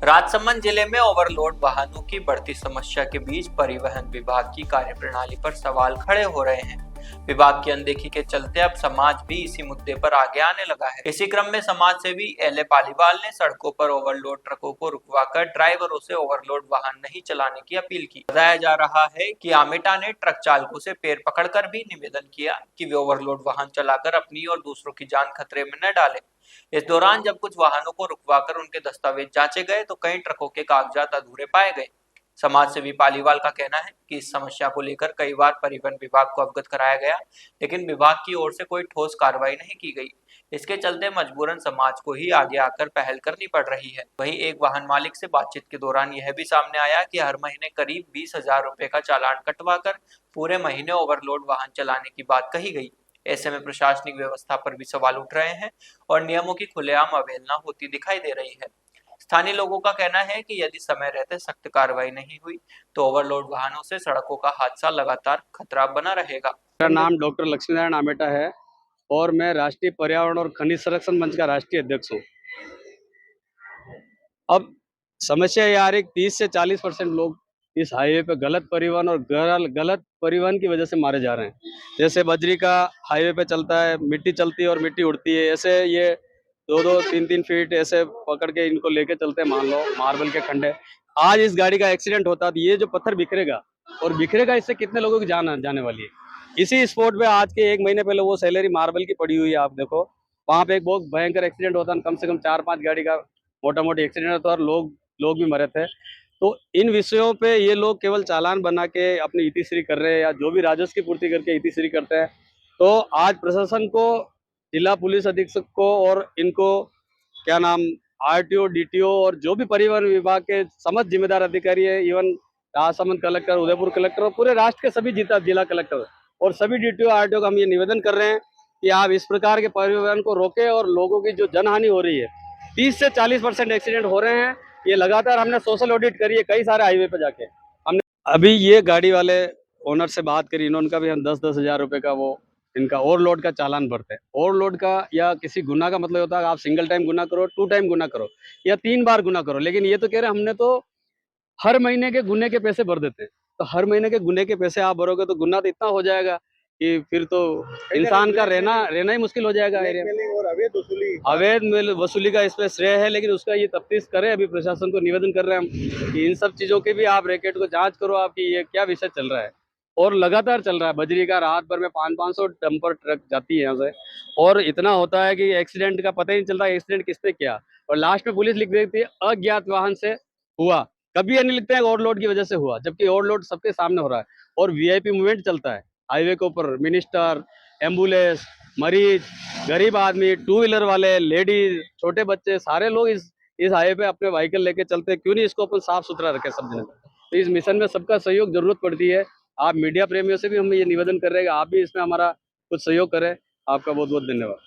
राजसमंद जिले में ओवरलोड वाहनों की बढ़ती समस्या के बीच परिवहन विभाग की कार्यप्रणाली पर सवाल खड़े हो रहे हैं। विभाग की अनदेखी के चलते अब समाज भी इसी मुद्दे पर आगे आने लगा है। इसी क्रम में समाज सेवी एल पालीवाल ने सड़कों पर ओवरलोड ट्रकों को रुकवाकर ड्राइवरों से ओवरलोड वाहन नहीं चलाने की अपील की। बताया जा रहा है कि आमेटा ने ट्रक चालकों से पैर पकड़कर भी निवेदन किया कि वे ओवरलोड वाहन चलाकर अपनी और दूसरों की जान खतरे में न डालें। इस दौरान जब कुछ वाहनों को रुकवाकर उनके दस्तावेज जांचे गए तो कई ट्रकों के कागजात अधूरे पाए गए। समाज सेवी पालीवाल का कहना है कि इस समस्या को लेकर कई बार परिवहन विभाग को अवगत कराया गया, लेकिन विभाग की ओर से कोई ठोस कार्रवाई नहीं की गई। इसके चलते मजबूरन समाज को ही आगे आकर पहल करनी पड़ रही है। वहीं एक वाहन मालिक से बातचीत के दौरान यह भी सामने आया कि हर महीने करीब 20,000 रुपए का चालान कटवाकर पूरे महीने ओवरलोड वाहन चलाने की बात कही गई। ऐसे में प्रशासनिक व्यवस्था पर भी सवाल उठ रहे हैं और नियमों की खुलेआम अवहेलना होती दिखाई दे रही है। स्थानीय लोगों का कहना है कि यदि समय रहते सख्त कार्रवाई नहीं हुई तो ओवरलोड वाहनों से सड़कों का हादसा लगातार खतरा बना रहेगा। मेरा नाम डॉक्टर लक्ष्मीनारायण आमेटा है और मैं राष्ट्रीय पर्यावरण और खनिज संरक्षण मंच का राष्ट्रीय अध्यक्ष हूँ। अब समस्या ये आ रही 30 से 40% लोग इस हाईवे पे गलत परिवहन और गलत परिवहन की वजह से मारे जा रहे हैं। जैसे बजरी का हाईवे पे चलता है, मिट्टी चलती है और मिट्टी उड़ती है, ऐसे ये 2-2, 3-3 फीट ऐसे पकड़ के इनको लेके चलते हैं। मान लो मार्बल के खंडे, आज इस गाड़ी का एक्सीडेंट होता तो ये जो पत्थर बिखरेगा और बिखरेगा, इससे कितने लोगों की जान जाने वाली है। इसी स्पॉट पे आज के 1 महीने पहले वो सैलरी मार्बल की पड़ी हुई है, आप देखो वहां पे एक बहुत भयंकर एक्सीडेंट होता है, कम से कम 4-5 गाड़ी का मोटा मोटी एक्सीडेंट होता है और लोग भी मरे थे। तो इन विषयों पे ये लोग केवल चालान बना के अपनी इतिश्री कर रहे हैं या जो भी राजस्व की पूर्ति करके इतिश्री करते हैं। तो आज प्रशासन को, जिला पुलिस अधीक्षक को और इनको क्या नाम आरटीओ, डीटीओ और जो भी परिवहन विभाग के समस्त जिम्मेदार अधिकारी है, even Rajsamand collector, Udaipur collector और पूरे राष्ट्र के सभी जिला कलेक्टर और सभी डीटीओ, आरटीओ को हम ये निवेदन कर रहे हैं कि आप इस प्रकार के परिवहन को रोके और लोगों की जो जनहानि हो रही है, 30 से 40% एक्सीडेंट हो रहे हैं। ये लगातार हमने सोशल ऑडिट करी है कई सारे हाईवे पे जाके। हमने अभी ये गाड़ी वाले ओनर से बात करी, इन्होंने भी हम 10-10 हज़ार रुपये का वो इनका ओवरलोड का चालान भरते हैं। ओवरलोड का या किसी गुना का मतलब होता है आप सिंगल टाइम गुना करो, 2 टाइम गुना करो या 3 बार गुना करो, लेकिन ये तो कह रहे हैं हमने तो हर महीने के गुने के पैसे भर देते हैं। तो हर महीने के गुने के पैसे आप भरोगे तो गुना तो इतना हो जाएगा कि फिर तो इंसान का रहना ही मुश्किल हो जाएगा एरिया में। और अवैध वसूली का इसमें श्रेय है, लेकिन उसका ये तफ्तीश करें। अभी प्रशासन को निवेदन कर रहे हैं हम कि इन सब चीज़ों के भी आप रैकेट को जांच करो, आपकी ये क्या विषय चल रहा है। और लगातार चल रहा है, बजरी का रात भर में 500-500 डंपर ट्रक जाती है यहाँ से, और इतना होता है कि एक्सीडेंट का पता ही नहीं चलता एक्सीडेंट किससे किया, और लास्ट में पुलिस लिख देती है अज्ञात वाहन से हुआ। कभी ये नहीं लिखते हैं ओवरलोड की वजह से हुआ, जबकि ओवरलोड सबके सामने हो रहा है। और वीआईपी मूवमेंट चलता है हाईवे के ऊपर, मिनिस्टर, एम्बुलेंस, मरीज, गरीब आदमी, 2 व्हीलर वाले, लेडीज, छोटे बच्चे, सारे लोग इस हाईवे पे अपने व्हीकल लेके चलते हैं। क्यों नहीं इसको अपन साफ सुथरा रखें सब जने। तो इस मिशन में सबका सहयोग जरूरत पड़ती है। आप मीडिया प्रेमियों से भी हम ये निवेदन कर रहे हैं कि आप भी इसमें हमारा कुछ सहयोग करें। आपका बहुत बहुत धन्यवाद।